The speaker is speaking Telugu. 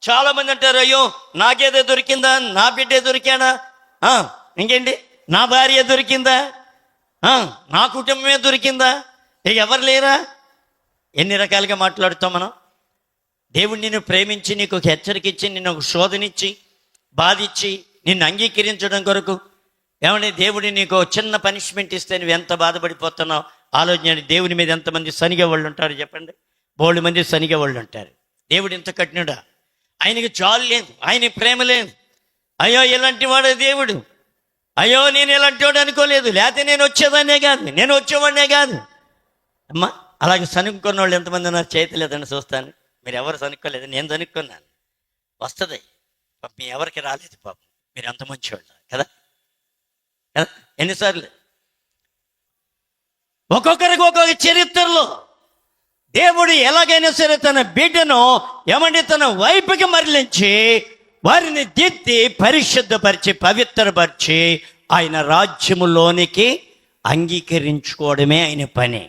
చాలా మంది అంటారు, అయ్యో నాకేదో దొరికిందా, నా బిడ్డే దొరికాడా, ఇంకేంటి నా భార్య దొరికిందా, నా కుటుంబమే దొరికిందా, ఇక ఎవరు లేరా? ఎన్ని రకాలుగా మాట్లాడుతాం మనం. దేవుడు నిన్ను ప్రేమించి నీకు ఒక హెచ్చరిక ఇచ్చి, నిన్ను ఒక శోధనిచ్చి, బాధించి, నిన్ను అంగీకరించడం కొరకు ఏమంటే దేవుడు నీకు చిన్న పనిష్మెంట్ ఇస్తే నువ్వు ఎంత బాధపడిపోతున్నావు ఆలోచన. దేవుని మీద ఎంతమంది సనిగే వాళ్ళు ఉంటారు చెప్పండి? బోల్డ్ మంది సనిగే వాళ్ళు ఉంటారు. దేవుడు ఇంత కఠినుడా? ఆయనకి చాలు లేదు, ఆయన ప్రేమ లేదు. అయ్యో ఇలాంటి వాడే దేవుడు, అయ్యో నేను ఇలాంటి వాడు అనుకోలేదు, లేకపోతే నేను వచ్చేదాన్నే కాదు, నేను వచ్చేవాడినే కాదు. అమ్మా అలాగే సనుక్కున్న వాళ్ళు ఎంతమంది ఉన్నారు? చేతి లేదని చూస్తాను. మీరు ఎవరు సనుక్కోలేదు, నేను సనుక్కున్నాను. వస్తుంది పాపం, మీ ఎవరికి రాలేదు పాపం. మీరు ఎంత మంచివాళ్ళు కదా కదా. ఎన్నిసార్లు ఒక్కొక్కరికి ఒక్కొక్క చరిత్రలో దేవుడు ఎలాగైనా సరే తన బిడ్డను ఏమంటే తన వైపుకి మరలించి వారిని దిద్ది పరిశుద్ధపరిచి పవిత్రపరిచి ఆయన రాజ్యములోనికి అంగీకరించుకోవడమే ఆయన పని.